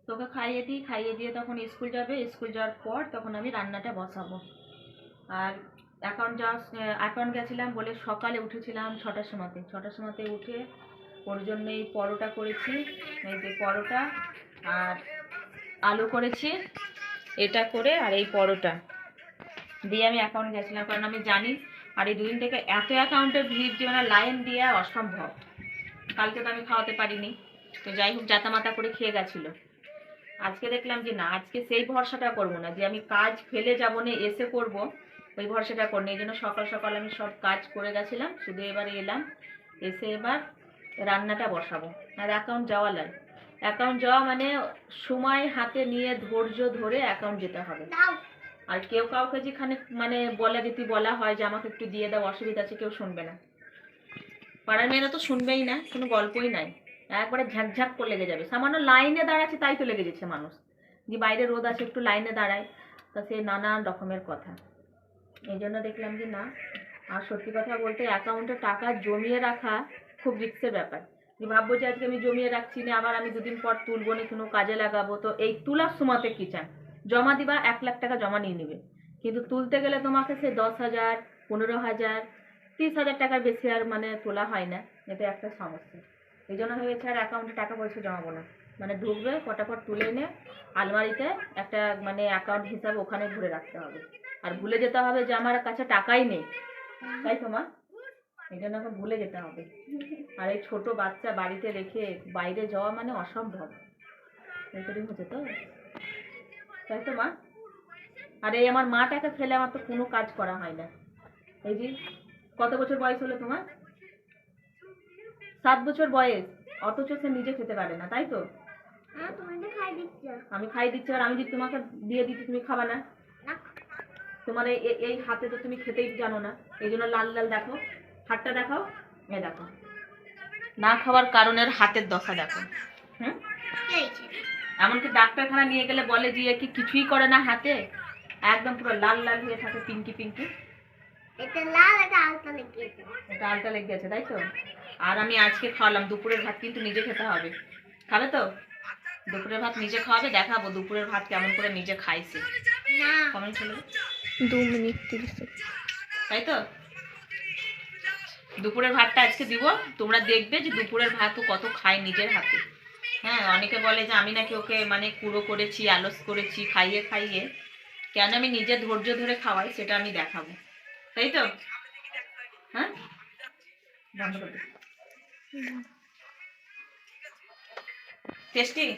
তোকে খাইয়ে দিই, খাইয়ে দিয়ে তখন স্কুল যাবে, স্কুল যাওয়ার পর তখন আমি রান্নাটা বসাবো। আর অ্যাকাউন্ট গেছিলাম বলে সকালে উঠেছিলাম 6টার সময়তে উঠে ওর জন্য এই পরোটা করেছি, এই যে পরোটা আর আলু করেছি, এটা করে আর এই পরোটা দিয়ে আমি অ্যাকাউন্ট গেছিলাম, কারণ আমি জানি আর এই দুদিন থেকে এত অ্যাকাউন্টের ভিড় যে মানে লাইন দিয়ে অসম্ভব। কালকে তো আমি খাওয়াতে পারিনি, তো যাই হোক জাতামাতা করে খেয়ে গেছিলো। আজকে দেখলাম যে না, আজকে সেই ভরসাটা করবো না যে আমি কাজ ফেলে যাবো না এসে করব, ওই ভরসাটা করনি। এই জন্য সকাল সকাল আমি সব কাজ করে গেছিলাম, শুধু এবারে এলাম, এসে এবার রান্নাটা বসাবো। আর অ্যাকাউন্ট যাওয়া লাগে, অ্যাকাউন্ট যাওয়া মানে সময় হাতে নিয়ে ধৈর্য ধরে অ্যাকাউন্ট যেতে হবে। আর কেউ কাউকে যেখানে মানে বলা হয় যে আমাকে একটু দিয়ে দাও, অসুবিধা আছে, কেউ শুনবে না। পাড়ার মেয়েরা তো শুনবেই না, কোনো গল্পই নাই, একবারে ঝাঁকঝাঁক করে লেগে যাবে। সামান্য লাইনে দাঁড়াচ্ছে তাই তো লেগে যাচ্ছে মানুষ, যে বাইরে রোদ আছে একটু লাইনে দাঁড়ায়, তা সে নানান রকমের কথা। এই জন্য দেখলাম যে না। আর সত্যি কথা বলতে অ্যাকাউন্টে টাকা জমিয়ে রাখা খুব রিস্কের ব্যাপার। যে ভাববো যে আজকে আমি জমিয়ে রাখছি না, আবার আমি দুদিন পর তুলবো না, কোনো কাজে লাগাবো, তো এই তোলার সময়তে কি চান, জমা দিবা 1 লাখ টাকা জমা নিয়ে নেবে, কিন্তু তুলতে গেলে তোমাকে সে 10,000, 15,000, 30,000 টাকার বেশি আর মানে তোলা হয় না। এটা একটা সমস্যা। এই জন্য ভেবেছি আর অ্যাকাউন্টে টাকা পয়সা জমাবো না, মানে ঢুকবে ফটাফট তুলে এনে আলমারিতে একটা মানে অ্যাকাউন্ট হিসাবে ওখানে ভরে রাখতে হবে। আর ভুলে যেতে হবে যে আমার কাছে টাকাই নেই, তাই তো মা? এই জন্য এখন ভুলে যেতে হবে। আর এই ছোট বাচ্চা বাড়িতে রেখে বাইরে যাওয়া মানে অসম্ভব। রেকর্ডিং হচ্ছে তো, তাই তো মা? আর এই আমার মাটাকে ফেলে আমার তো কোনো কাজ করা হয় না। এই যে কত বছর বয়স হলো তোমার? 7 বছর বয়স, অথচ সে নিজে খেতে পারে না, তাই তো? আমি খাই দিচ্ছি, আর আমি যদি তোমাকে দিয়ে দিচ্ছি তুমি খাবা না? তোমার এই হাতে তো তুমি খেতেই জানো না, এই জন্য লাল লাল দেখো, হাতটা দেখাও, এ দেখো, না খাওয়ার কারণের হাতের দশা দেখো। হুম, এমনকি ডাক্তারখানা নিয়ে গেলে বলে যে কি কিছুই করে না হাতে, একদম পুরো লাল লাল হয়ে থাকে, পিঙ্কি পিঙ্কি। এটা লাল, এটা আলতা লেগে গেছে, এটা আলতা লেগে গেছে, তাই তো? আর আমি আজকে খাওয়ালাম, দুপুরের ভাত কিন্তু নিজে খেতে হবে, খাবে তো? দুপুরের ভাত নিজে খাওয়াবে, দেখাবো দুপুরের ভাত কেমন করে নিজে খাইছে। কমেন্ট চলবে 2 মিনিট 30 সেকেন্ড, তাই তো? দুপুরের ভাতটা আজকে দিব, তোমরা দেখবে যে দুপুরের ভাতও কত খায় নিজের হাতে। হ্যাঁ, অনেকে বলে যে আমি নাকি ওকে মানে কুড়ো করেছি, আলস করেছি খাইয়ে খাইয়ে, কেন আমি নিজে ধৈর্য ধরে খাওয়াই সেটা আমি দেখাবো, তাই তো? হ্যাঁ, বন্ধ করে টেস্টি।